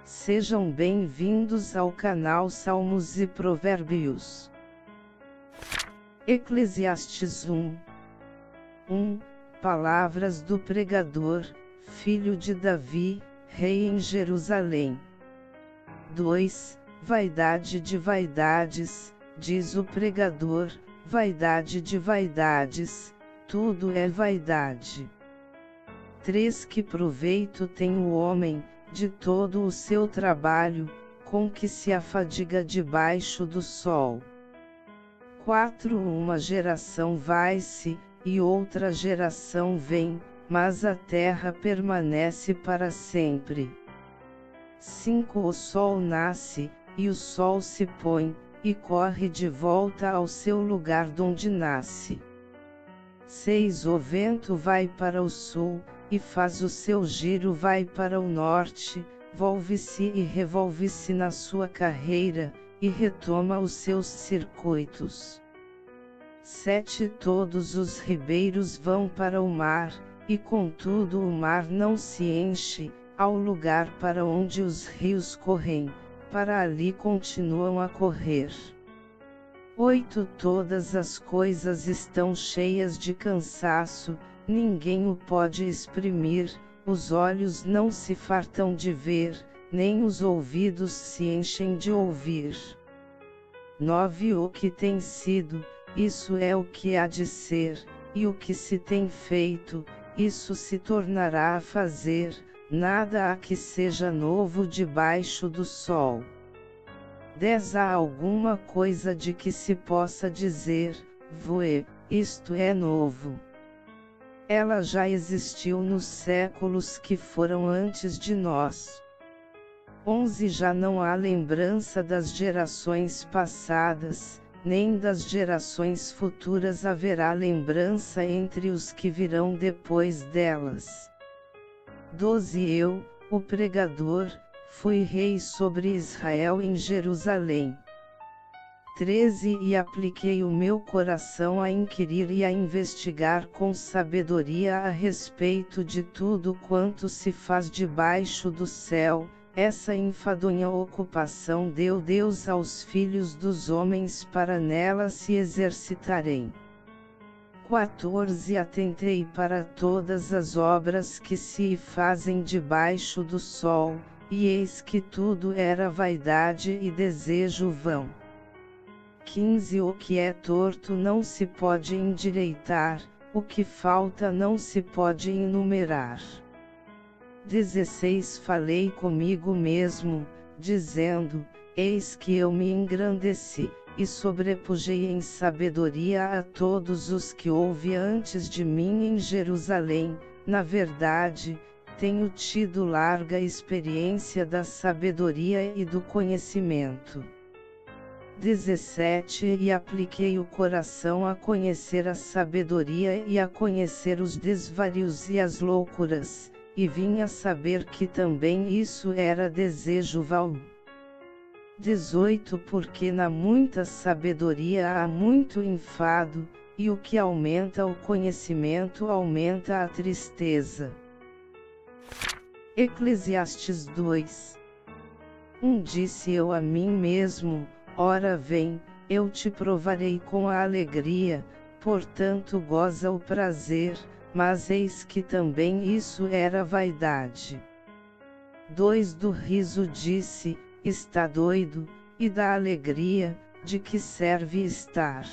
Sejam bem-vindos ao canal Salmos e Provérbios. Eclesiastes 1. Palavras do pregador, filho de Davi, rei em Jerusalém. 2. Vaidade de vaidades, diz o pregador, vaidade de vaidades, tudo é vaidade. 3. Que proveito tem o homem, de todo o seu trabalho, com que se afadiga debaixo do sol. 4. Uma geração vai-se, e outra geração vem, mas a terra permanece para sempre. 5. O sol nasce, e o sol se põe, e corre de volta ao seu lugar donde nasce. 6. O vento vai para o sul, e faz o seu giro vai para o norte, volve-se e revolve-se na sua carreira, e retoma os seus circuitos. 7. Todos os ribeiros vão para o mar, e contudo o mar não se enche, ao lugar para onde os rios correm, para ali continuam a correr. 8. Todas as coisas estão cheias de cansaço, ninguém o pode exprimir, os olhos não se fartam de ver, nem os ouvidos se enchem de ouvir. 9. O que tem sido, isso é o que há de ser, e o que se tem feito, isso se tornará a fazer, nada há que seja novo debaixo do sol. 10. Há alguma coisa de que se possa dizer, voe, isto é novo. Ela já existiu nos séculos que foram antes de nós. 11. Já não há lembrança das gerações passadas, nem das gerações futuras haverá lembrança entre os que virão depois delas. 12. Eu, o pregador, fui rei sobre Israel em Jerusalém. 13. E apliquei o meu coração a inquirir e a investigar com sabedoria a respeito de tudo quanto se faz debaixo do céu, essa enfadonha ocupação deu Deus aos filhos dos homens para nela se exercitarem. 14. Atentei para todas as obras que se fazem debaixo do sol, e eis que tudo era vaidade e desejo vão. 15. O que é torto não se pode endireitar, o que falta não se pode enumerar. 16. Falei comigo mesmo, dizendo, eis que eu me engrandeci, e sobrepujei em sabedoria a todos os que houve antes de mim em Jerusalém, na verdade, tenho tido larga experiência da sabedoria e do conhecimento. 17. E apliquei o coração a conhecer a sabedoria e a conhecer os desvarios e as loucuras, e vim a saber que também isso era desejo vão. 18. Porque na muita sabedoria há muito enfado, e o que aumenta o conhecimento aumenta a tristeza. Eclesiastes 2. Disse eu a mim mesmo, ora vem, eu te provarei com a alegria, portanto goza o prazer, mas eis que também isso era vaidade. 2. Do riso disse, está doido, e da alegria, de que serve estar.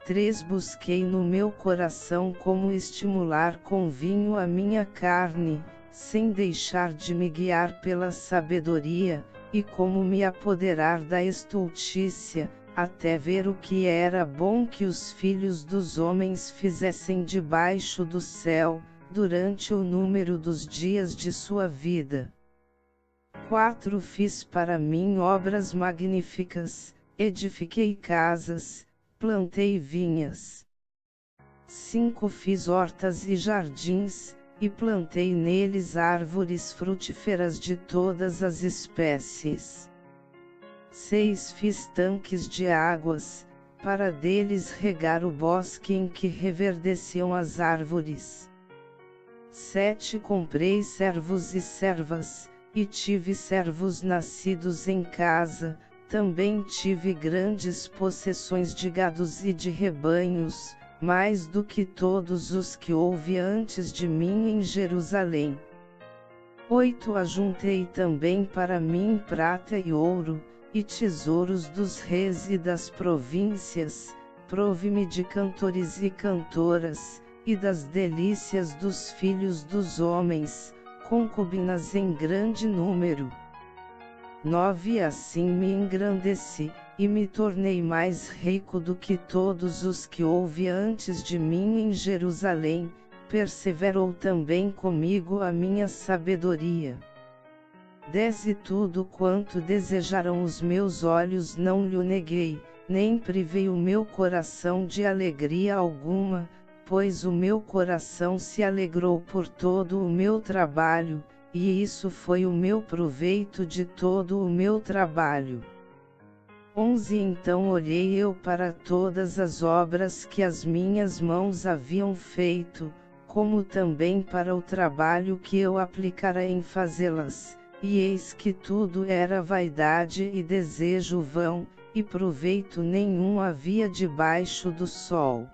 3. Busquei no meu coração como estimular com vinho a minha carne, sem deixar de me guiar pela sabedoria, e como me apoderar da estultícia, até ver o que era bom que os filhos dos homens fizessem debaixo do céu, durante o número dos dias de sua vida. 4. Fiz para mim obras magníficas, edifiquei casas, plantei vinhas. 5. Fiz hortas e jardins, e plantei neles árvores frutíferas de todas as espécies. 6. Fiz tanques de águas, para deles regar o bosque em que reverdeciam as árvores. 7. Comprei servos e servas, e tive servos nascidos em casa, também tive grandes possessões de gados e de rebanhos, mais do que todos os que houve antes de mim em Jerusalém. 8 Ajuntei também para mim prata e ouro, e tesouros dos reis e das províncias, prove-me de cantores e cantoras, e das delícias dos filhos dos homens, concubinas em grande número. 9 Assim me engrandeci, e me tornei mais rico do que todos os que houve antes de mim em Jerusalém, perseverou também comigo a minha sabedoria. 10 E tudo quanto desejaram os meus olhos não lhe neguei, nem privei o meu coração de alegria alguma, pois o meu coração se alegrou por todo o meu trabalho, e isso foi o meu proveito de todo o meu trabalho. 11 Então olhei eu para todas as obras que as minhas mãos haviam feito, como também para o trabalho que eu aplicara em fazê-las, e eis que tudo era vaidade e desejo vão, e proveito nenhum havia debaixo do sol.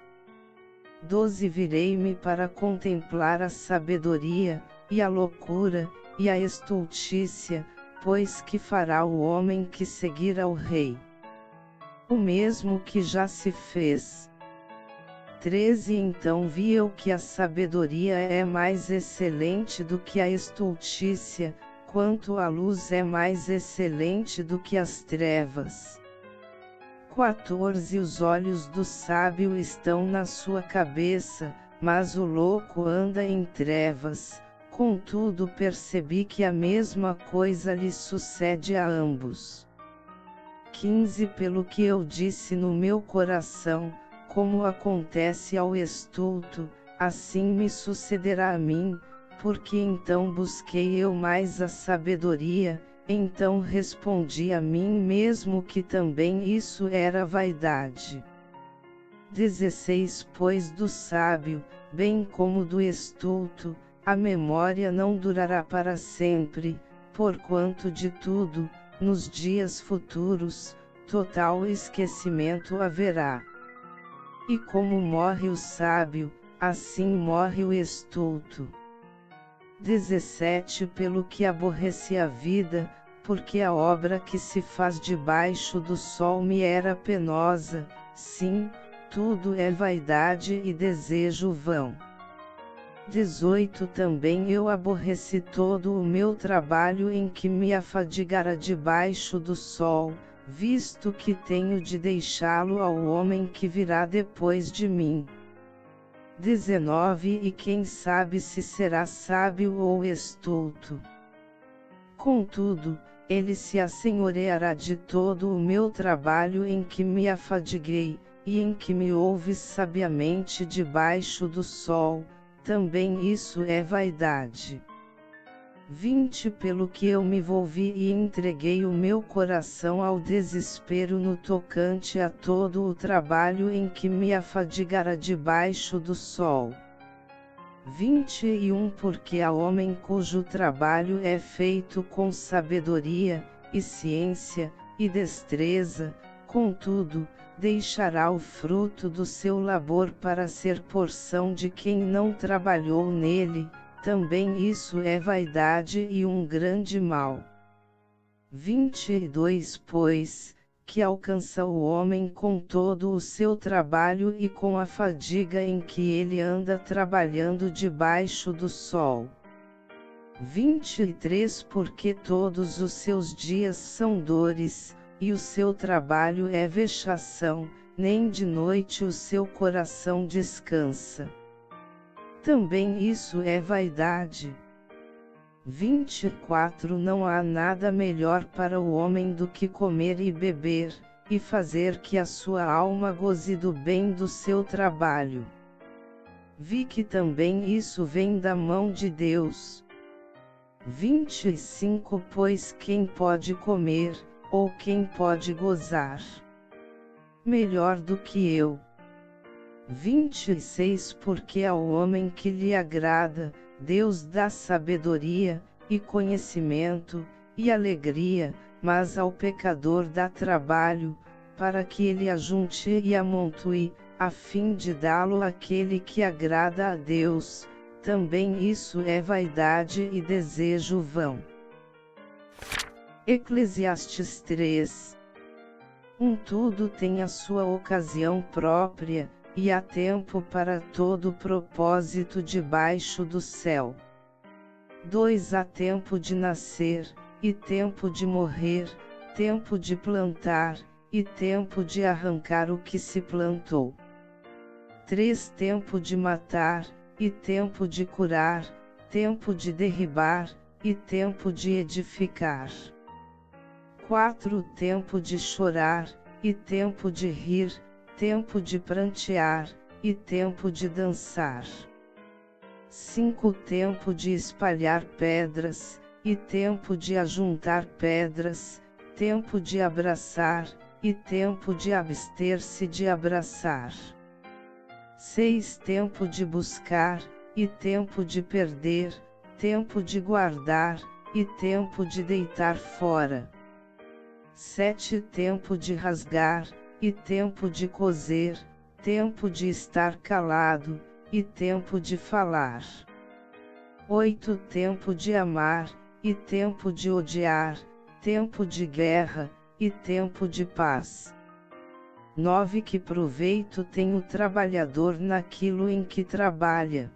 12 Virei-me para contemplar a sabedoria, e a loucura, e a estultícia, pois que fará o homem que seguir ao rei? O mesmo que já se fez. 13 Então vi eu que a sabedoria é mais excelente do que a estultícia, quanto a luz é mais excelente do que as trevas. 14 Os olhos do sábio estão na sua cabeça, mas o louco anda em trevas, contudo percebi que a mesma coisa lhe sucede a ambos. 15 Pelo que eu disse no meu coração, como acontece ao estulto, assim me sucederá a mim, porque então busquei eu mais a sabedoria, então respondi a mim mesmo que também isso era vaidade. 16 Pois do sábio, bem como do estulto, a memória não durará para sempre, porquanto de tudo, nos dias futuros, total esquecimento haverá. E como morre o sábio, assim morre o estulto. 17 Pelo que aborreci a vida, porque a obra que se faz debaixo do sol me era penosa, sim, tudo é vaidade e desejo vão. 18 Também eu aborreci todo o meu trabalho em que me afadigara debaixo do sol, visto que tenho de deixá-lo ao homem que virá depois de mim. 19 E quem sabe se será sábio ou estulto. Contudo, ele se assenhoreará de todo o meu trabalho em que me afadiguei, e em que me ouves sabiamente debaixo do sol, também isso é vaidade. 20 Pelo que eu me volvi e entreguei o meu coração ao desespero no tocante a todo o trabalho em que me afadigara debaixo do sol. 21 Porque há homem cujo trabalho é feito com sabedoria, e ciência, e destreza, contudo, deixará o fruto do seu labor para ser porção de quem não trabalhou nele, também isso é vaidade e um grande mal. 22 Pois, que alcança o homem com todo o seu trabalho e com a fadiga em que ele anda trabalhando debaixo do sol. 23 Porque todos os seus dias são dores, e o seu trabalho é vexação, nem de noite o seu coração descansa. Também isso é vaidade. 24 Não há nada melhor para o homem do que comer e beber, e fazer que a sua alma goze do bem do seu trabalho. Vi que também isso vem da mão de Deus. 25 Pois quem pode comer, ou quem pode gozar melhor do que eu? 26 Porque ao homem que lhe agrada, Deus dá sabedoria, e conhecimento, e alegria, mas ao pecador dá trabalho, para que ele ajunte e amontoe, a fim de dá-lo àquele que agrada a Deus. Também isso é vaidade e desejo vão. Eclesiastes 3. Tudo tem a sua ocasião própria, e há tempo para todo propósito debaixo do céu. 2 Há tempo de nascer, e tempo de morrer, tempo de plantar, e tempo de arrancar o que se plantou. 3 Tempo de matar, e tempo de curar, tempo de derribar, e tempo de edificar. 4 Tempo de chorar, e tempo de rir, tempo de prantear, e tempo de dançar. 5 Tempo de espalhar pedras, e tempo de ajuntar pedras, tempo de abraçar, e tempo de abster-se de abraçar. 6 Tempo de buscar, e tempo de perder, tempo de guardar, e tempo de deitar fora. 7 Tempo de rasgar, e tempo de coser, tempo de estar calado, e tempo de falar. 8 Tempo de amar, e tempo de odiar, tempo de guerra, e tempo de paz. 9 Que proveito tem o trabalhador naquilo em que trabalha.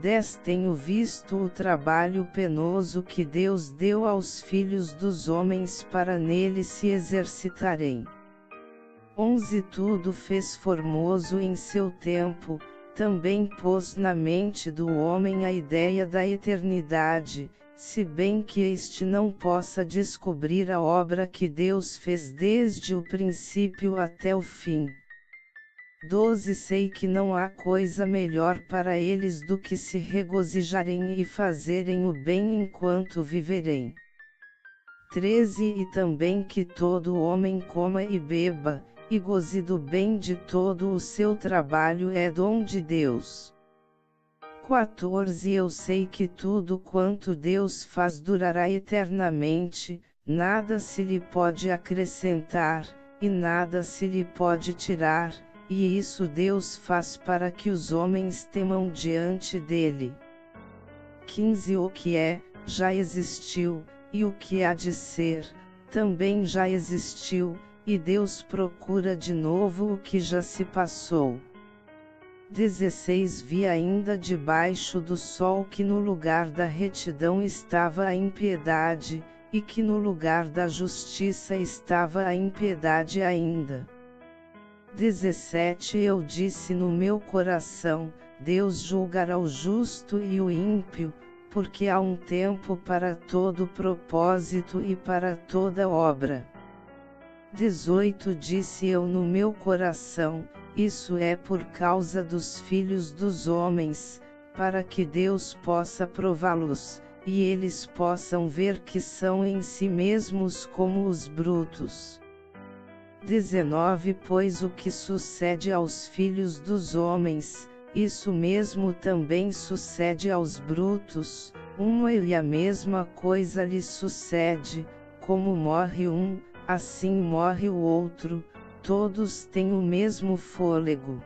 10 Tenho visto o trabalho penoso que Deus deu aos filhos dos homens para nele se exercitarem. 11 Tudo fez formoso em seu tempo, também pôs na mente do homem a ideia da eternidade, se bem que este não possa descobrir a obra que Deus fez desde o princípio até o fim. 12 Sei que não há coisa melhor para eles do que se regozijarem e fazerem o bem enquanto viverem. 13 E também que todo homem coma e beba, e goze do bem de todo o seu trabalho é dom de Deus. 14 Eu sei que tudo quanto Deus faz durará eternamente, nada se lhe pode acrescentar, e nada se lhe pode tirar, e isso Deus faz para que os homens temam diante dele. 15 O que é, já existiu, e o que há de ser, também já existiu, e Deus procura de novo o que já se passou. 16 Vi ainda debaixo do sol que no lugar da retidão estava a impiedade, e que no lugar da justiça estava a impiedade ainda. 17 Eu disse no meu coração, Deus julgará o justo e o ímpio, porque há um tempo para todo propósito e para toda obra. 18 Disse eu no meu coração, isso é por causa dos filhos dos homens, para que Deus possa prová-los, e eles possam ver que são em si mesmos como os brutos. 19 Pois o que sucede aos filhos dos homens, isso mesmo também sucede aos brutos, uma e a mesma coisa lhes sucede, como morre um, assim morre o outro, todos têm o mesmo fôlego.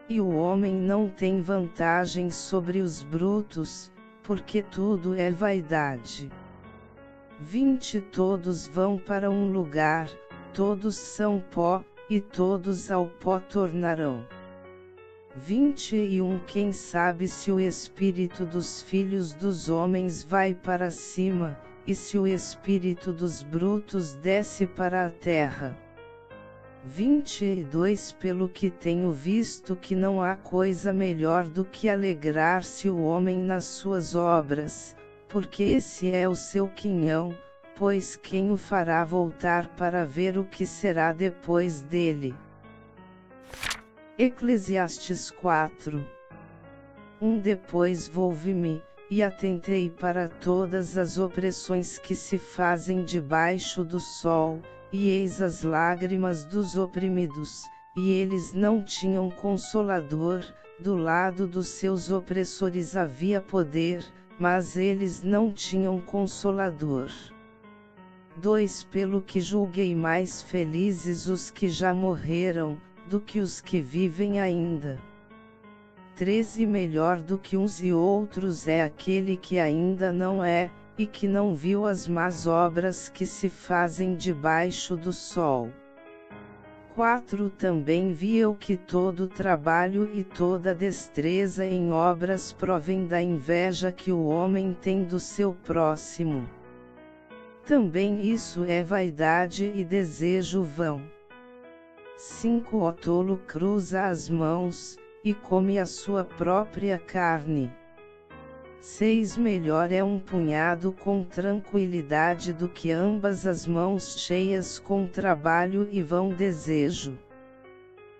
E o homem não tem vantagem sobre os brutos, porque tudo é vaidade. 20 Todos vão para um lugar, todos são pó, e todos ao pó tornarão. 21 Quem sabe se o espírito dos filhos dos homens vai para cima, e se o espírito dos brutos desce para a terra. 22 Pelo que tenho visto que não há coisa melhor do que alegrar-se o homem nas suas obras, porque esse é o seu quinhão, pois quem o fará voltar para ver o que será depois dele? Eclesiastes 4. Depois volvi-me, e atentei para todas as opressões que se fazem debaixo do sol, e eis as lágrimas dos oprimidos, e eles não tinham consolador, do lado dos seus opressores havia poder, mas eles não tinham consolador. 2 Pelo que julguei mais felizes os que já morreram, do que os que vivem ainda. 3 E melhor do que uns e outros é aquele que ainda não é, e que não viu as más obras que se fazem debaixo do sol. 4 Também vi eu que todo trabalho e toda destreza em obras provém da inveja que o homem tem do seu próximo. Também isso é vaidade e desejo vão. 5 O tolo cruza as mãos, e come a sua própria carne. 6 Melhor é um punhado com tranquilidade do que ambas as mãos cheias com trabalho e vão desejo.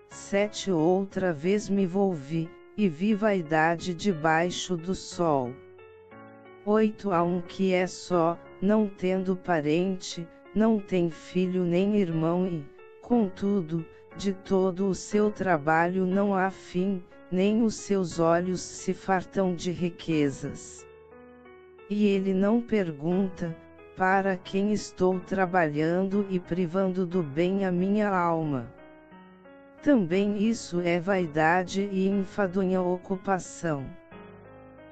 7 Outra vez me volvi, e vi vaidade debaixo do sol. 8 Há um que é só, não tendo parente, não tem filho nem irmão e, contudo, de todo o seu trabalho não há fim, nem os seus olhos se fartam de riquezas. E ele não pergunta, para quem estou trabalhando e privando do bem a minha alma. Também isso é vaidade e enfadonha ocupação.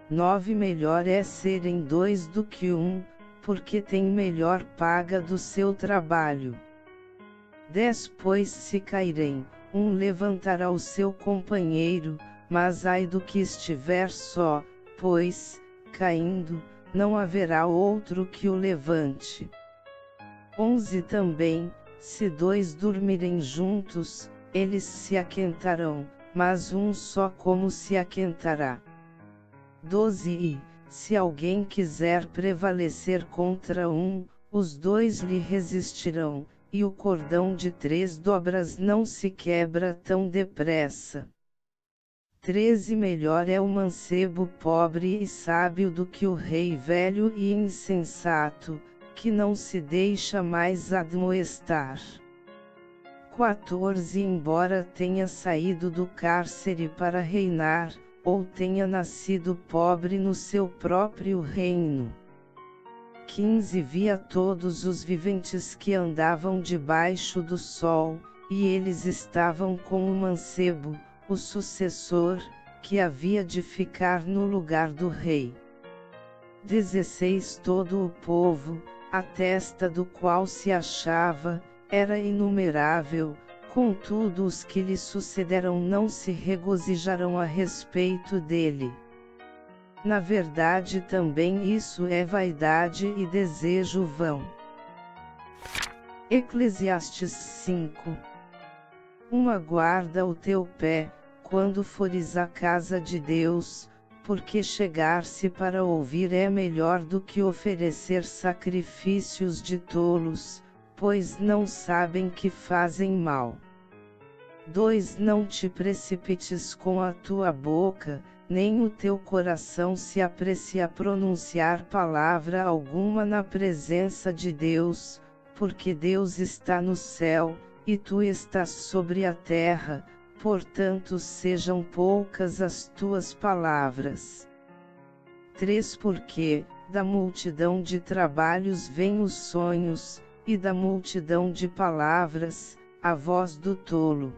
9 Melhor é serem 2 do que 1, porque tem melhor paga do seu trabalho. 10 Pois se caírem, um levantará o seu companheiro, mas ai do que estiver só, pois, caindo, não haverá outro que o levante. 11 Também, se 2 dormirem juntos, eles se aquentarão, mas um só como se aquentará. 12 E, se alguém quiser prevalecer contra um, os 2 lhe resistirão, e o cordão de 3 dobras não se quebra tão depressa. 13 Melhor é o mancebo pobre e sábio do que o rei velho e insensato, que não se deixa mais admoestar. 14 Embora tenha saído do cárcere para reinar, ou tenha nascido pobre no seu próprio reino. 15 Via todos os viventes que andavam debaixo do sol, e eles estavam com o mancebo, o sucessor, que havia de ficar no lugar do rei. 16 Todo o povo, a testa do qual se achava, era inumerável, contudo os que lhe sucederam não se regozijarão a respeito dele. Na verdade também isso é vaidade e desejo vão. Eclesiastes 5 Guarda o teu pé, quando fores à casa de Deus, porque chegar-se para ouvir é melhor do que oferecer sacrifícios de tolos, pois não sabem que fazem mal. 2 Não te precipites com a tua boca, nem o teu coração se apresse a pronunciar palavra alguma na presença de Deus, porque Deus está no céu, e tu estás sobre a terra, portanto sejam poucas as tuas palavras. 3 Porque, da multidão de trabalhos vêm os sonhos, e da multidão de palavras, a voz do tolo.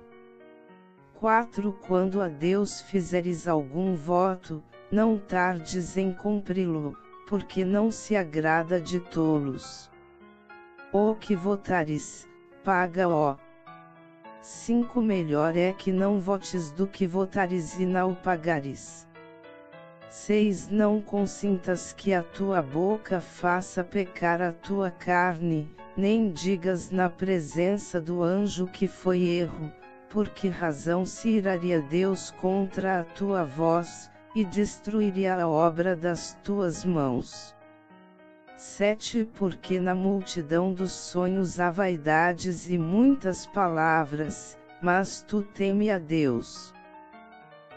4 Quando a Deus fizeres algum voto, não tardes em cumpri-lo, porque não se agrada de tolos. O que votares, paga-o. 5 Melhor é que não votes do que votares e não o pagares. 6 Não consintas que a tua boca faça pecar a tua carne, nem digas na presença do anjo que foi erro, por que razão se iraria Deus contra a tua voz, e destruiria a obra das tuas mãos. 7 Porque na multidão dos sonhos há vaidades e muitas palavras, mas tu teme a Deus.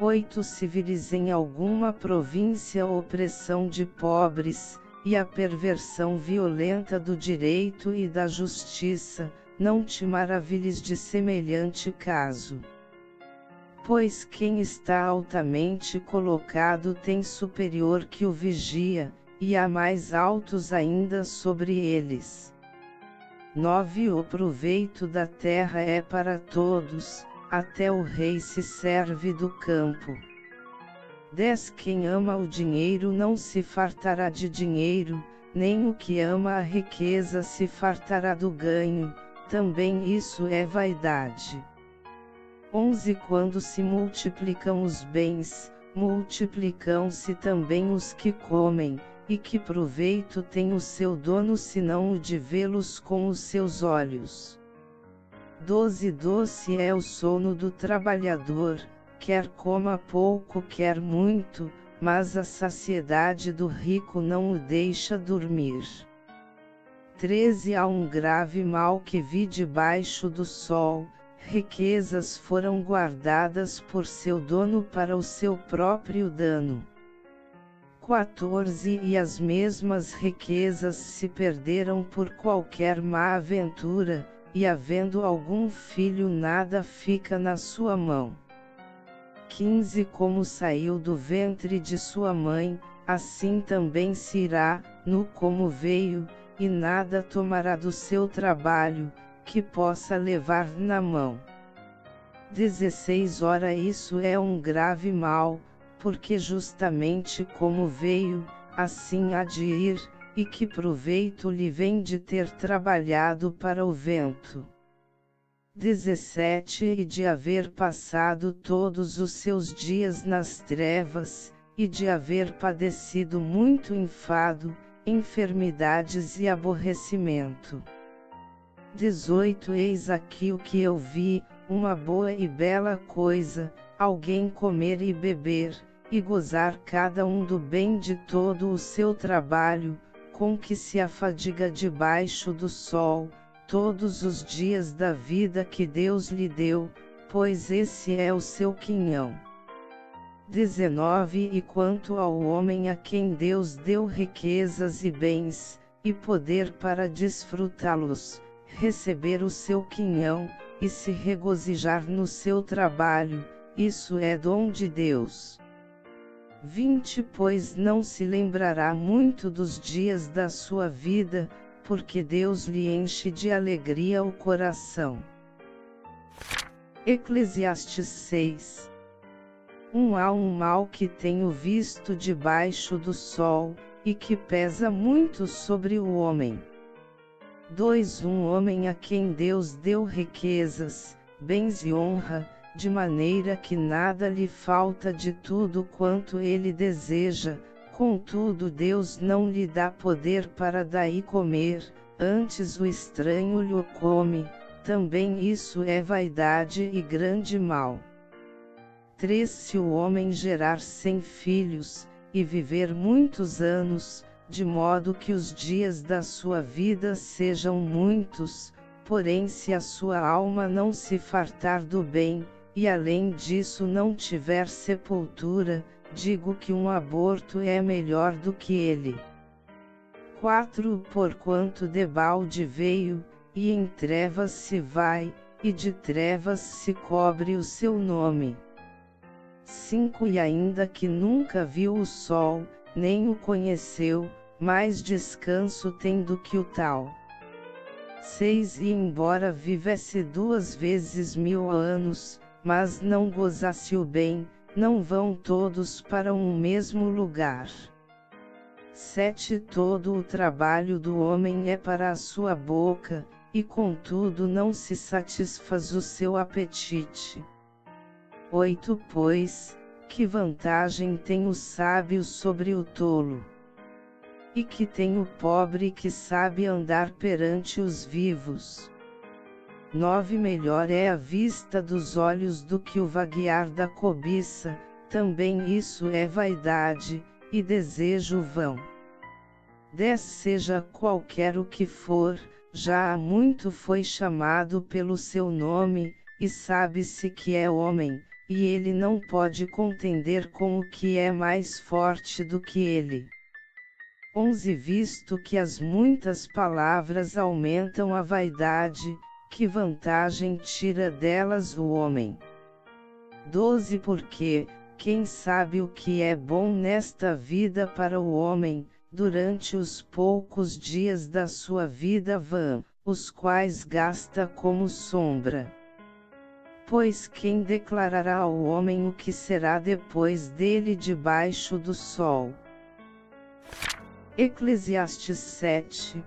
8 Se vires em alguma província a opressão de pobres, e a perversão violenta do direito e da justiça, não te maravilhes de semelhante caso. Pois quem está altamente colocado tem superior que o vigia, e há mais altos ainda sobre eles. 9. O proveito da terra é para todos, até o rei se serve do campo. 10. Quem ama o dinheiro não se fartará de dinheiro, nem o que ama a riqueza se fartará do ganho, também isso é vaidade. 11. Quando se multiplicam os bens, multiplicam-se também os que comem, e que proveito tem o seu dono senão o de vê-los com os seus olhos. 12. Doce é o sono do trabalhador, quer coma pouco quer muito, mas a saciedade do rico não o deixa dormir. 13. Há um grave mal que vi debaixo do sol, riquezas foram guardadas por seu dono para o seu próprio dano. 14. E as mesmas riquezas se perderam por qualquer má aventura, e havendo algum filho nada fica na sua mão. 15. Como saiu do ventre de sua mãe, assim também se irá, nu como veio, e nada tomará do seu trabalho, que possa levar na mão. 16. Ora, isso é um grave mal, porque justamente como veio, assim há de ir, e que proveito lhe vem de ter trabalhado para o vento. 17. E de haver passado todos os seus dias nas trevas, e de haver padecido muito enfado, enfermidades e aborrecimento. 18. Eis aqui o que eu vi, uma boa e bela coisa, alguém comer e beber, e gozar cada um do bem de todo o seu trabalho, com que se afadiga debaixo do sol, todos os dias da vida que Deus lhe deu, pois esse é o seu quinhão. 19. E quanto ao homem a quem Deus deu riquezas e bens, e poder para desfrutá-los, receber o seu quinhão, e se regozijar no seu trabalho, isso é dom de Deus. 20. Pois não se lembrará muito dos dias da sua vida, porque Deus lhe enche de alegria o coração. Eclesiastes 6. Há um mal que tenho visto debaixo do sol, e que pesa muito sobre o homem. 2. Um homem a quem Deus deu riquezas, bens e honra, de maneira que nada lhe falta de tudo quanto ele deseja, contudo Deus não lhe dá poder para daí comer, antes o estranho lhe come, também isso é vaidade e grande mal. 3. Se o homem gerar 100 filhos, e viver muitos anos, de modo que os dias da sua vida sejam muitos, porém se a sua alma não se fartar do bem, e além disso não tiver sepultura, digo que um aborto é melhor do que ele. 4. Porquanto debalde veio, e em trevas se vai, e de trevas se cobre o seu nome. 5. E ainda que nunca viu o sol, nem o conheceu, mais descanso tem do que o tal. 6. E embora vivesse 2 vezes 1000 anos, mas não gozasse o bem, não vão todos para um mesmo lugar. 7. Todo o trabalho do homem é para a sua boca, e contudo não se satisfaz o seu apetite. 8. Pois, que vantagem tem o sábio sobre o tolo? E que tem o pobre que sabe andar perante os vivos? 9. Melhor é a vista dos olhos do que o vaguear da cobiça, também isso é vaidade, e desejo vão. 10. Seja qualquer o que for, já há muito foi chamado pelo seu nome, e sabe-se que é homem, e ele não pode contender com o que é mais forte do que ele. 11. Visto que as muitas palavras aumentam a vaidade, que vantagem tira delas o homem? 12 Porque, quem sabe o que é bom nesta vida para o homem, durante os poucos dias da sua vida vã, os quais gasta como sombra. Pois quem declarará ao homem o que será depois dele debaixo do sol? Eclesiastes 7.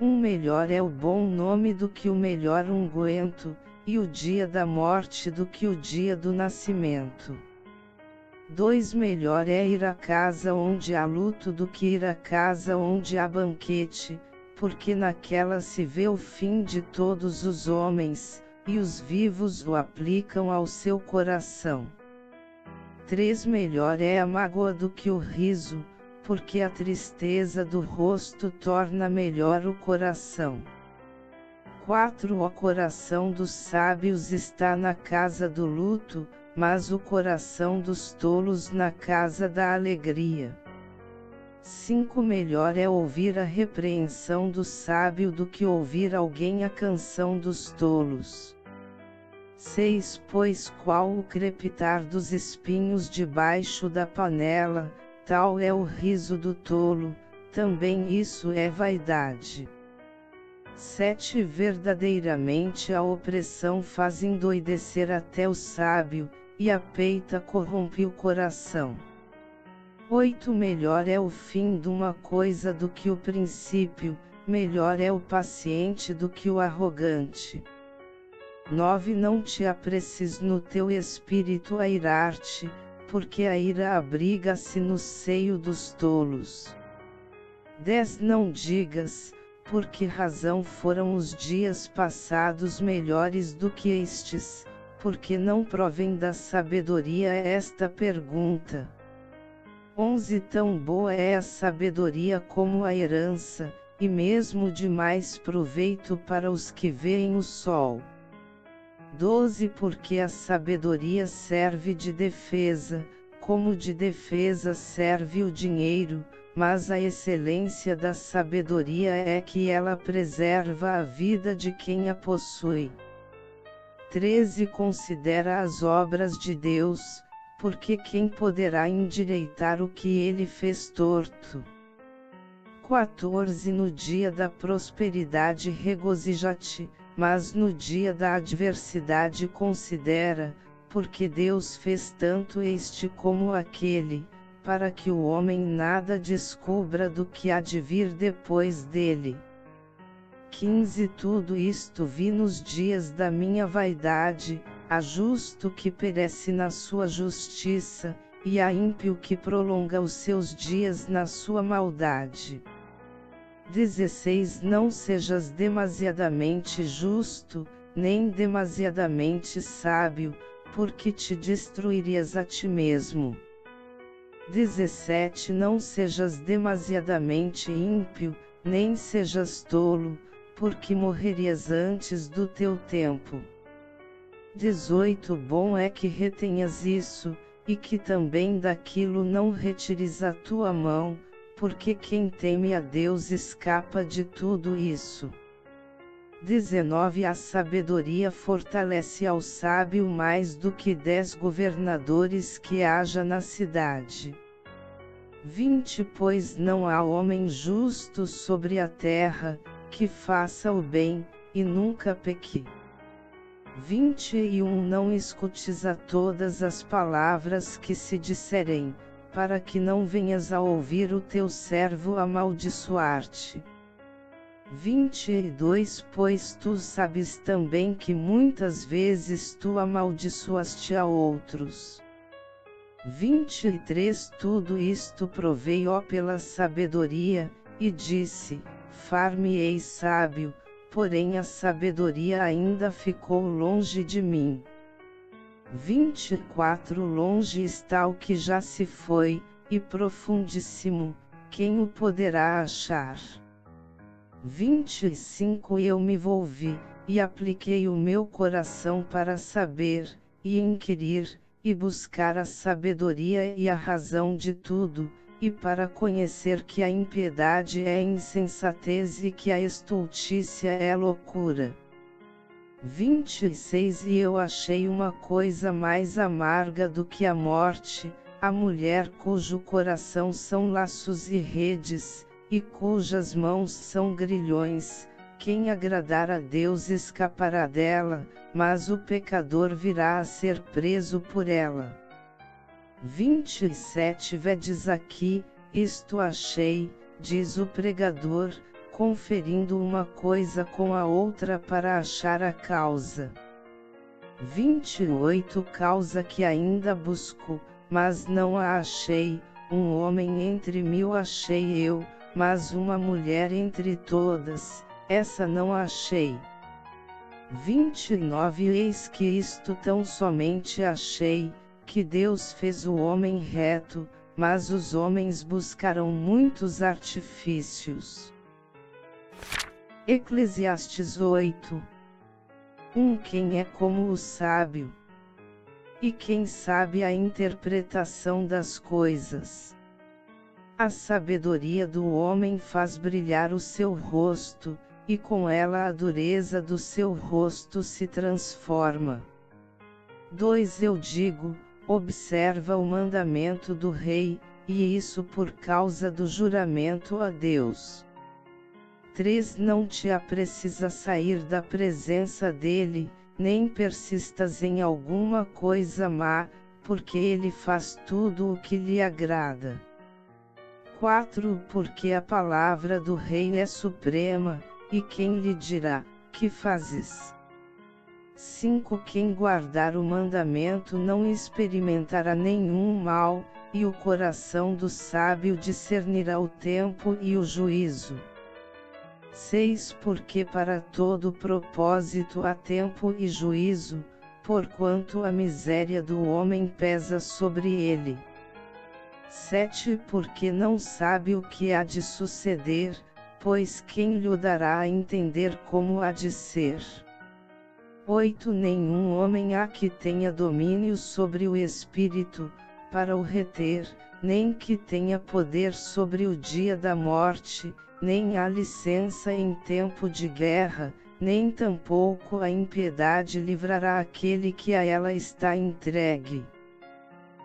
Melhor é o bom nome do que o melhor unguento, e o dia da morte do que o dia do nascimento. 2 Melhor é ir à casa onde há luto do que ir à casa onde há banquete, porque naquela se vê o fim de todos os homens, e os vivos o aplicam ao seu coração. 3 Melhor é a mágoa do que o riso, porque a tristeza do rosto torna melhor o coração. 4 O coração dos sábios está na casa do luto, mas o coração dos tolos na casa da alegria. 5 Melhor é ouvir a repreensão do sábio do que ouvir alguém a canção dos tolos. 6 Pois qual o crepitar dos espinhos debaixo da panela, tal é o riso do tolo, também isso é vaidade. 7 Verdadeiramente a opressão faz endoidecer até o sábio, e a peita corrompe o coração. 8 Melhor é o fim de uma coisa do que o princípio, melhor é o paciente do que o arrogante. 9 Não te apresses no teu espírito a irar-te, porque a ira abriga-se no seio dos tolos. 10 Não digas, por que razão foram os dias passados melhores do que estes, porque não provém da sabedoria esta pergunta. 11 Tão boa é a sabedoria como a herança, e mesmo de mais proveito para os que veem o sol. 12 Porque a sabedoria serve de defesa, como de defesa serve o dinheiro, mas a excelência da sabedoria é que ela preserva a vida de quem a possui. 13 Considera as obras de Deus, porque quem poderá endireitar o que ele fez torto? 14 No dia da prosperidade regozija-te, mas no dia da adversidade considera, porque Deus fez tanto este como aquele, para que o homem nada descubra do que há de vir depois dele. 15 Tudo isto vi nos dias da minha vaidade, há justo que perece na sua justiça, e há ímpio que prolonga os seus dias na sua maldade. 16 Não sejas demasiadamente justo, nem demasiadamente sábio, porque te destruirias a ti mesmo. 17 Não sejas demasiadamente ímpio, nem sejas tolo, porque morrerias antes do teu tempo. 18 Bom é que retenhas isso, e que também daquilo não retires a tua mão, porque quem teme a Deus escapa de tudo isso. 19 A sabedoria fortalece ao sábio mais do que 10 governadores que haja na cidade. 20 Pois não há homem justo sobre a terra, que faça o bem, e nunca peque. 21 Não escutes a todas as palavras que se disserem, para que não venhas a ouvir o teu servo amaldiçoar-te. 22 Pois tu sabes também que muitas vezes tu amaldiçoaste a outros. 23 Tudo isto provei pela sabedoria, e disse, far-me-ei sábio, porém a sabedoria ainda ficou longe de mim. 24 Longe está o que já se foi, e profundíssimo, quem o poderá achar? 25 Eu me volvi, e apliquei o meu coração para saber, e inquirir, e buscar a sabedoria e a razão de tudo, e para conhecer que a impiedade é insensatez e que a estultícia é loucura. 26 E eu achei uma coisa mais amarga do que a morte, a mulher cujo coração são laços e redes, e cujas mãos são grilhões. Quem agradar a Deus escapará dela, mas o pecador virá a ser preso por ela. 27 Vedes aqui, isto achei, diz o pregador, conferindo uma coisa com a outra para achar a causa. 28 Causa que ainda busco, mas não a achei, um homem entre 1000 achei eu, mas uma mulher entre todas, essa não achei. 29 Eis que isto tão somente achei, que Deus fez o homem reto, mas os homens buscaram muitos artifícios. Eclesiastes 8. Quem é como o sábio? E quem sabe a interpretação das coisas? A sabedoria do homem faz brilhar o seu rosto, e com ela a dureza do seu rosto se transforma. 2 Eu digo, observa o mandamento do rei, e isso por causa do juramento a Deus. 3 Não te apresses a sair da presença dele, nem persistas em alguma coisa má, porque ele faz tudo o que lhe agrada. 4 Porque a palavra do rei é suprema, e quem lhe dirá, que fazes? 5 Quem guardar o mandamento não experimentará nenhum mal, e o coração do sábio discernirá o tempo e o juízo. 6 Porque para todo propósito há tempo e juízo, porquanto a miséria do homem pesa sobre ele. 7 Porque não sabe o que há de suceder, pois quem lhe dará a entender como há de ser. 8 Nenhum homem há que tenha domínio sobre o espírito, para o reter, nem que tenha poder sobre o dia da morte, nem há licença em tempo de guerra, nem tampouco a impiedade livrará aquele que a ela está entregue.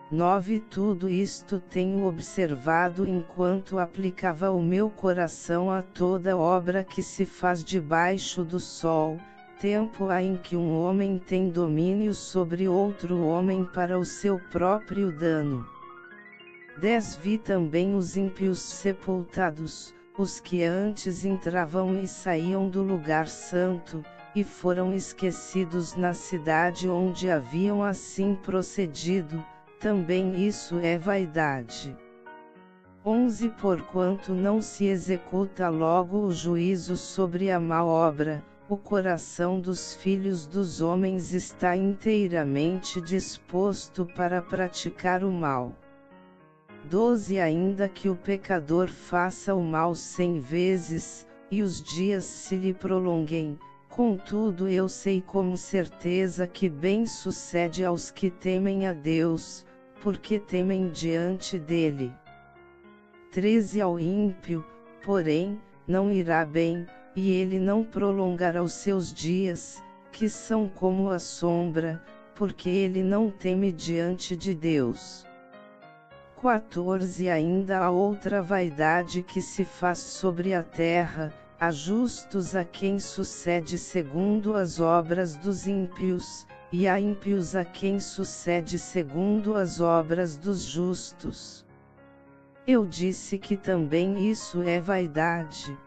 9 Tudo isto tenho observado enquanto aplicava o meu coração a toda obra que se faz debaixo do sol, tempo há em que um homem tem domínio sobre outro homem para o seu próprio dano. 10 Vi também os ímpios sepultados, os que antes entravam e saíam do lugar santo, e foram esquecidos na cidade onde haviam assim procedido, também isso é vaidade. 11 Porquanto não se executa logo o juízo sobre a má obra, o coração dos filhos dos homens está inteiramente disposto para praticar o mal. 12 Ainda que o pecador faça o mal 100 vezes, e os dias se lhe prolonguem, contudo eu sei com certeza que bem sucede aos que temem a Deus, porque temem diante dele. 13 Ao ímpio, porém, não irá bem, e ele não prolongará os seus dias, que são como a sombra, porque ele não teme diante de Deus. 14 Ainda há outra vaidade que se faz sobre a terra, há justos a quem sucede segundo as obras dos ímpios, e há ímpios a quem sucede segundo as obras dos justos. Eu disse que também isso é vaidade.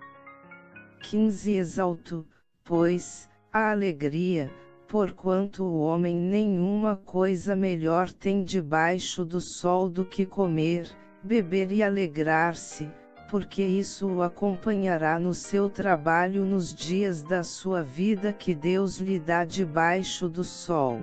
15 Exalto, pois, a alegria, porquanto o homem nenhuma coisa melhor tem debaixo do sol do que comer, beber e alegrar-se, porque isso o acompanhará no seu trabalho nos dias da sua vida que Deus lhe dá debaixo do sol.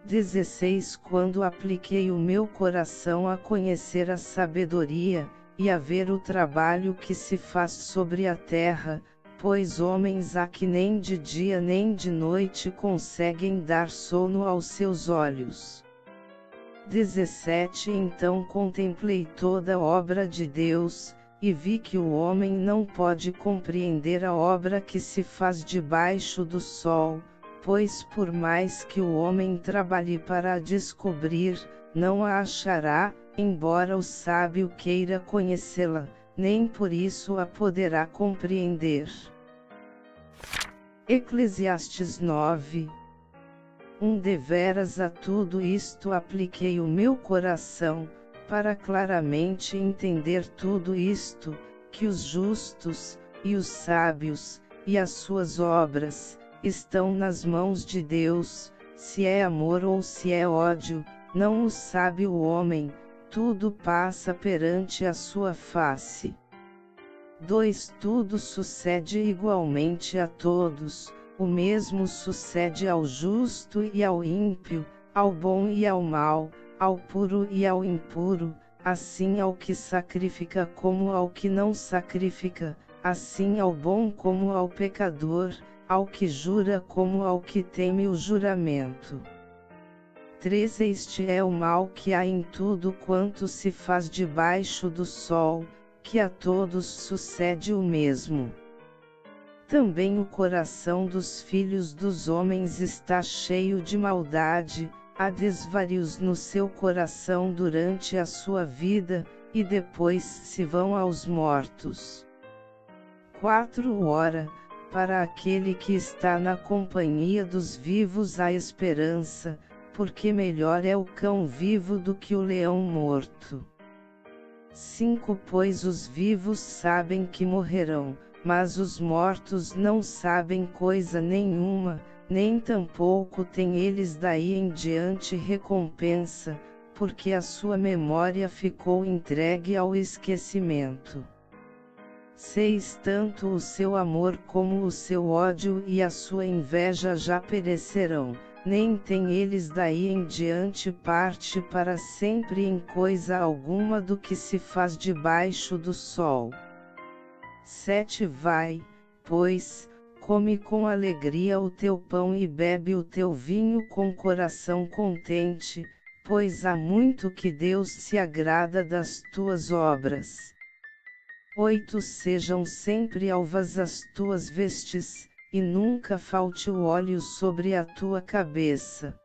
16 Quando apliquei o meu coração a conhecer a sabedoria, e a ver o trabalho que se faz sobre a terra, pois homens há que nem de dia nem de noite conseguem dar sono aos seus olhos. 17 Então contemplei toda a obra de Deus, e vi que o homem não pode compreender a obra que se faz debaixo do sol, pois por mais que o homem trabalhe para a descobrir, não a achará, embora o sábio queira conhecê-la, nem por isso a poderá compreender. Eclesiastes 9. Deveras a tudo isto apliquei o meu coração, para claramente entender tudo isto, que os justos, e os sábios, e as suas obras, estão nas mãos de Deus, se é amor ou se é ódio, não o sabe o homem, tudo passa perante a sua face. 2. Tudo sucede igualmente a todos, o mesmo sucede ao justo e ao ímpio, ao bom e ao mau, ao puro e ao impuro, assim ao que sacrifica como ao que não sacrifica, assim ao bom como ao pecador, ao que jura como ao que teme o juramento. 3. Este é o mal que há em tudo quanto se faz debaixo do sol, que a todos sucede o mesmo. Também o coração dos filhos dos homens está cheio de maldade, há desvarios no seu coração durante a sua vida, e depois se vão aos mortos. 4. Ora, para aquele que está na companhia dos vivos há esperança, porque melhor é o cão vivo do que o leão morto. 5. Pois os vivos sabem que morrerão, mas os mortos não sabem coisa nenhuma, nem tampouco têm eles daí em diante recompensa, porque a sua memória ficou entregue ao esquecimento. 6. Tanto o seu amor como o seu ódio e a sua inveja já perecerão, nem têm eles daí em diante parte para sempre em coisa alguma do que se faz debaixo do sol. 7. Vai, pois, come com alegria o teu pão e bebe o teu vinho com coração contente, pois há muito que Deus se agrada das tuas obras. 8. Sejam sempre alvas as tuas vestes, e nunca falte o óleo sobre a tua cabeça.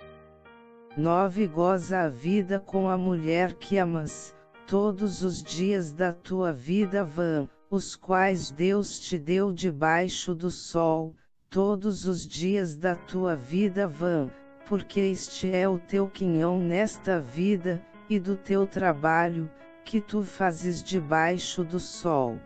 9. Goza a vida com a mulher que amas, todos os dias da tua vida vã, os quais Deus te deu debaixo do sol, todos os dias da tua vida vã, porque este é o teu quinhão nesta vida, e do teu trabalho, que tu fazes debaixo do sol.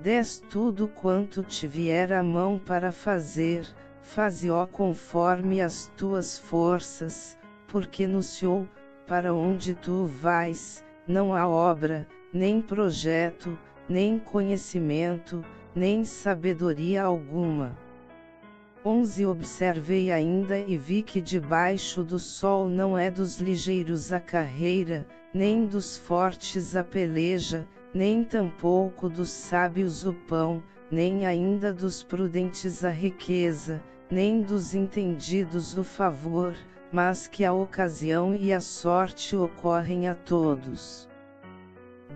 10. Tudo quanto te vier a mão para fazer, faze-o conforme as tuas forças, porque no céu, para onde tu vais, não há obra, nem projeto, nem conhecimento, nem sabedoria alguma. 11. Observei ainda e vi que debaixo do sol não é dos ligeiros a carreira, nem dos fortes a peleja, nem tampouco dos sábios o pão, nem ainda dos prudentes a riqueza, nem dos entendidos o favor, mas que a ocasião e a sorte ocorrem a todos.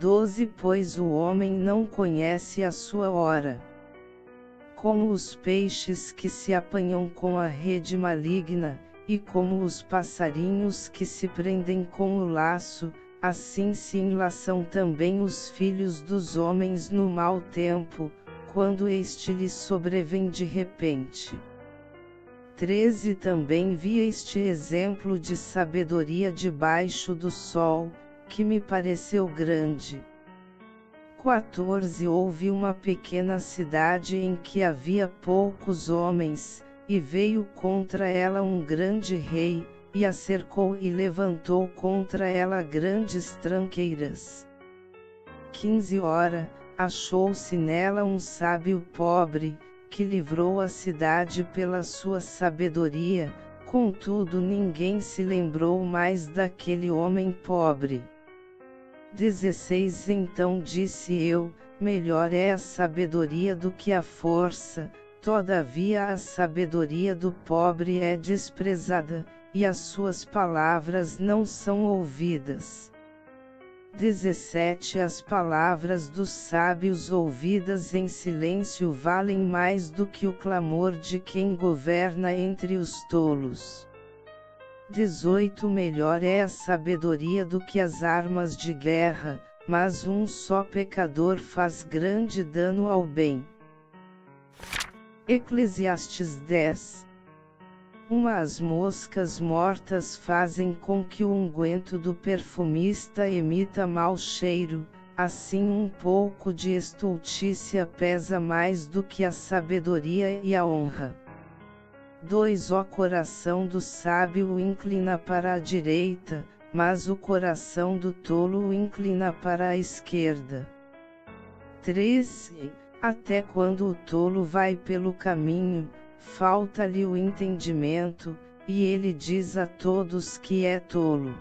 12. Pois o homem não conhece a sua hora. Como os peixes que se apanham com a rede maligna, e como os passarinhos que se prendem com o laço, assim se enlaçam também os filhos dos homens no mau tempo, quando este lhes sobrevém de repente. 13. Também vi este exemplo de sabedoria debaixo do sol, que me pareceu grande. 14. Houve uma pequena cidade em que havia poucos homens, e veio contra ela um grande rei, e a cercou e levantou contra ela grandes tranqueiras. 15. Ora, achou-se nela um sábio pobre, que livrou a cidade pela sua sabedoria, contudo ninguém se lembrou mais daquele homem pobre. 16. Então disse eu, melhor é a sabedoria do que a força, todavia a sabedoria do pobre é desprezada, e as suas palavras não são ouvidas. 17 As palavras dos sábios ouvidas em silêncio valem mais do que o clamor de quem governa entre os tolos. 18 Melhor é a sabedoria do que as armas de guerra, mas um só pecador faz grande dano ao bem. Eclesiastes 10. As moscas mortas fazem com que o unguento do perfumista emita mau cheiro, assim um pouco de estultícia pesa mais do que a sabedoria e a honra. 2 O coração do sábio o inclina para a direita, mas o coração do tolo o inclina para a esquerda. 3 Até quando o tolo vai pelo caminho, falta-lhe o entendimento, e ele diz a todos que é tolo.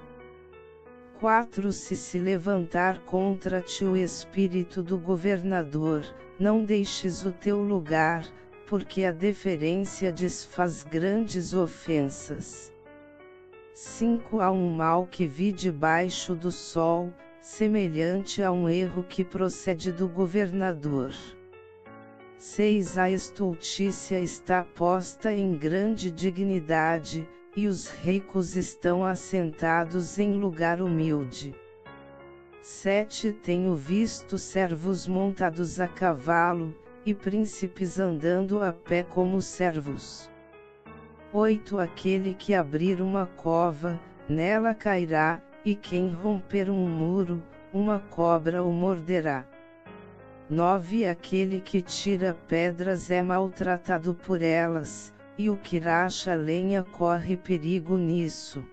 4 Se levantar contra ti o espírito do governador, não deixes o teu lugar, porque a deferência desfaz grandes ofensas. 5 Há um mal que vi debaixo do sol, semelhante a um erro que procede do governador. 6 A estultícia está posta em grande dignidade, e os ricos estão assentados em lugar humilde. 7 Tenho visto servos montados a cavalo, e príncipes andando a pé como servos. 8 Aquele que abrir uma cova, nela cairá, e quem romper um muro, uma cobra o morderá. 9 Aquele que tira pedras é maltratado por elas, e o que racha lenha corre perigo nisso.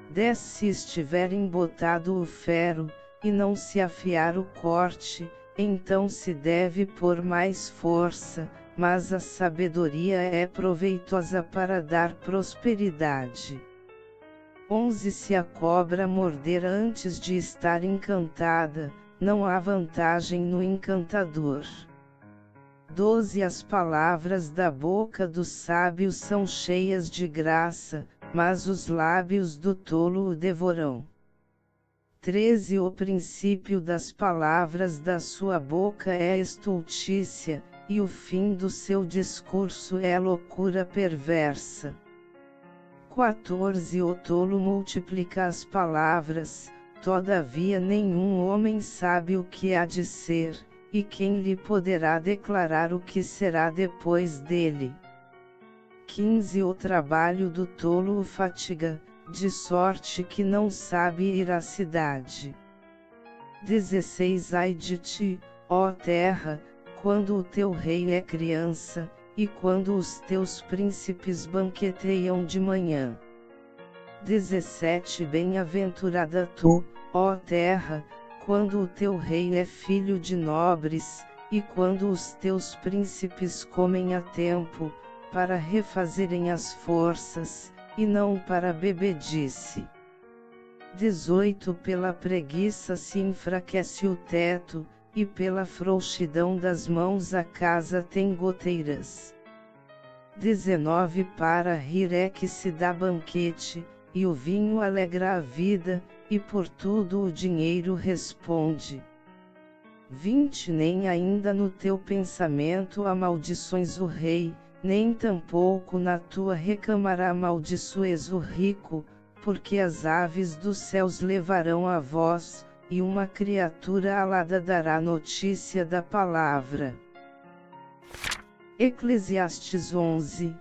10 Se estiver embotado o ferro, e não se afiar o corte, então se deve pôr mais força, mas a sabedoria é proveitosa para dar prosperidade. 11 Se a cobra morder antes de estar encantada, não há vantagem no encantador. 12 As palavras da boca do sábio são cheias de graça, mas os lábios do tolo o devorarão. 13 O princípio das palavras da sua boca é estultícia, e o fim do seu discurso é loucura perversa. 14 O tolo multiplica as palavras, todavia nenhum homem sabe o que há de ser, e quem lhe poderá declarar o que será depois dele. 15 O trabalho do tolo o fatiga, de sorte que não sabe ir à cidade. 16 Ai de ti, ó terra, quando o teu rei é criança, e quando os teus príncipes banqueteiam de manhã. 17 Bem-aventurada tu, ó terra, quando o teu rei é filho de nobres, e quando os teus príncipes comem a tempo, para refazerem as forças, e não para bebedice. 18 Pela preguiça se enfraquece o teto, e pela frouxidão das mãos a casa tem goteiras. 19 Para rir é que se dá banquete, e o vinho alegra a vida, e por tudo o dinheiro responde. 20 Nem ainda no teu pensamento amaldiçoes o rei, nem tampouco na tua recâmara amaldiçoes o rico, porque as aves dos céus levarão a voz, e uma criatura alada dará notícia da palavra. Eclesiastes 11.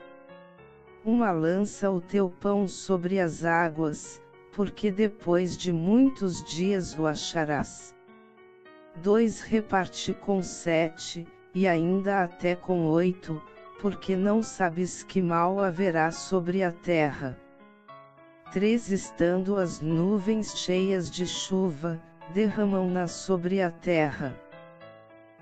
Lança o teu pão sobre as águas, porque depois de muitos dias o acharás. 2 Reparte com 7, e ainda até com 8, porque não sabes que mal haverá sobre a terra. 3 Estando as nuvens cheias de chuva, derramam-na sobre a terra.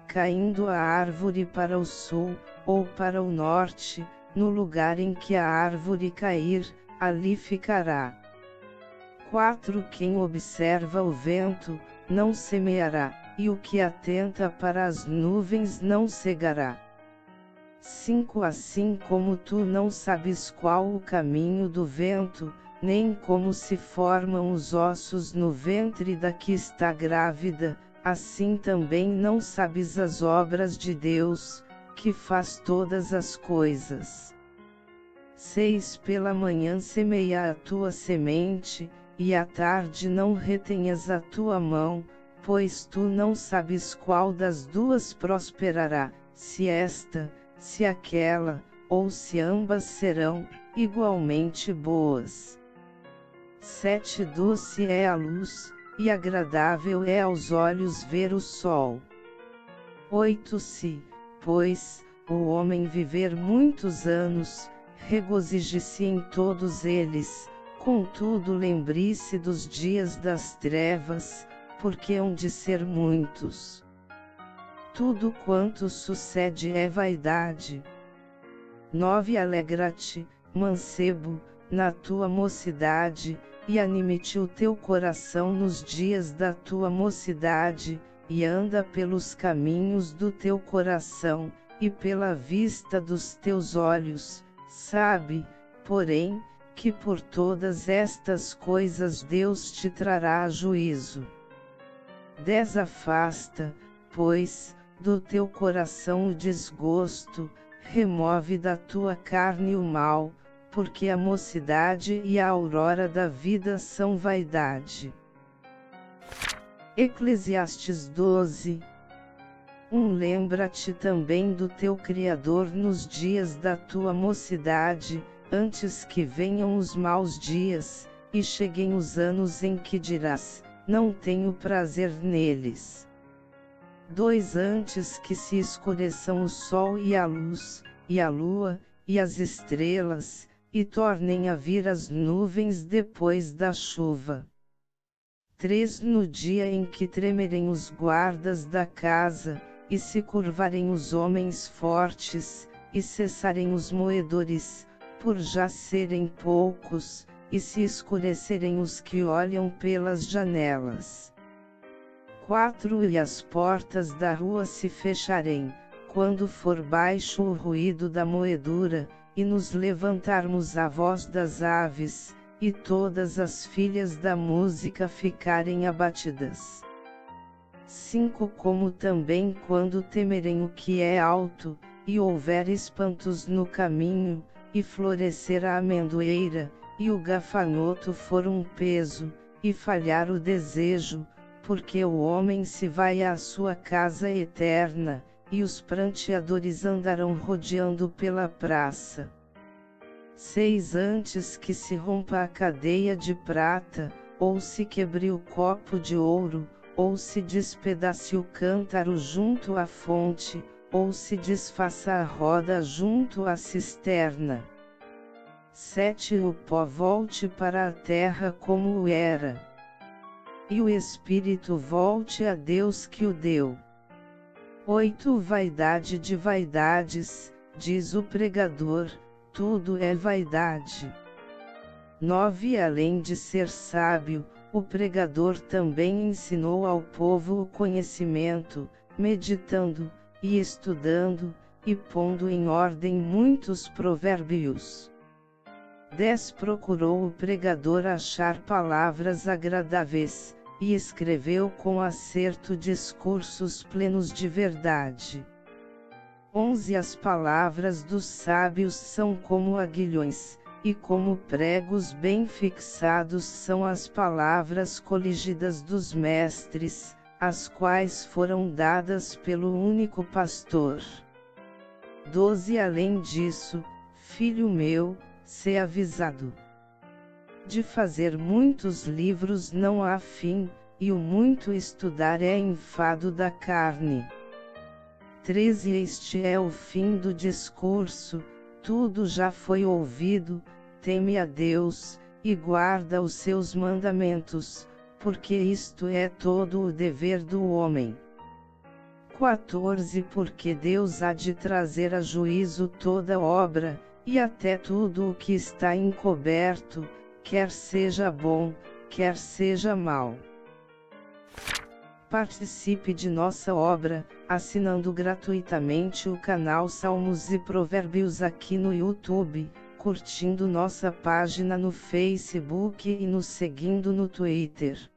Caindo a árvore para o sul, ou para o norte, no lugar em que a árvore cair, ali ficará. 4 Quem observa o vento, não semeará, e o que atenta para as nuvens não cegará. 5 Assim como tu não sabes qual o caminho do vento, nem como se formam os ossos no ventre da que está grávida, assim também não sabes as obras de Deus, que faz todas as coisas. 6 Pela manhã semeia a tua semente, e à tarde não retenhas a tua mão, pois tu não sabes qual das duas prosperará, se esta, se aquela, ou se ambas serão igualmente boas. 7 Doce é a luz, e agradável é aos olhos ver o sol. 8 Se, pois, o homem viver muitos anos, regozije-se em todos eles, contudo lembre-se dos dias das trevas, porque hão de ser muitos. Tudo quanto sucede é vaidade. 9 Alegra-te, mancebo, na tua mocidade, e anime-te o teu coração nos dias da tua mocidade, e anda pelos caminhos do teu coração, e pela vista dos teus olhos, sabe, porém, que por todas estas coisas Deus te trará juízo. 10 Afasta, pois, do teu coração o desgosto, remove da tua carne o mal, porque a mocidade e a aurora da vida são vaidade. Eclesiastes 12. Lembra-te também do teu Criador nos dias da tua mocidade, antes que venham os maus dias, e cheguem os anos em que dirás, não tenho prazer neles. 2 Antes que se escureçam o sol e a luz, e a lua, e as estrelas, e tornem a vir as nuvens depois da chuva. 3 No dia em que tremerem os guardas da casa, e se curvarem os homens fortes, e cessarem os moedores, por já serem poucos, e se escurecerem os que olham pelas janelas. 4 E as portas da rua se fecharem, quando for baixo o ruído da moedura, e nos levantarmos a voz das aves, e todas as filhas da música ficarem abatidas. 5 Como também quando temerem o que é alto, e houver espantos no caminho, e florescer a amendoeira, e o gafanhoto for um peso, e falhar o desejo, porque o homem se vai à sua casa eterna, e os pranteadores andarão rodeando pela praça. 6 Antes que se rompa a cadeia de prata, ou se quebre o copo de ouro, ou se despedace o cântaro junto à fonte, ou se desfaça a roda junto à cisterna. 7 O pó volte para a terra como era, e o espírito volte a Deus que o deu. 8 Vaidade de vaidades, diz o pregador, tudo é vaidade. 9 Além de ser sábio, o pregador também ensinou ao povo o conhecimento, meditando, e estudando, e pondo em ordem muitos provérbios. 10 Procurou o pregador achar palavras agradáveis, e escreveu com acerto discursos plenos de verdade. 11 As palavras dos sábios são como aguilhões, e como pregos bem fixados são as palavras coligidas dos mestres, as quais foram dadas pelo único pastor. 12 Além disso, filho meu, sê avisado. De fazer muitos livros não há fim, e o muito estudar é enfado da carne. 13 Este é o fim do discurso, tudo já foi ouvido, teme a Deus, e guarda os seus mandamentos, porque isto é todo o dever do homem. 14 Porque Deus há de trazer a juízo toda obra, e até tudo o que está encoberto, quer seja bom, quer seja mau. Participe de nossa obra, assinando gratuitamente o canal Salmos e Provérbios aqui no YouTube, curtindo nossa página no Facebook e nos seguindo no Twitter.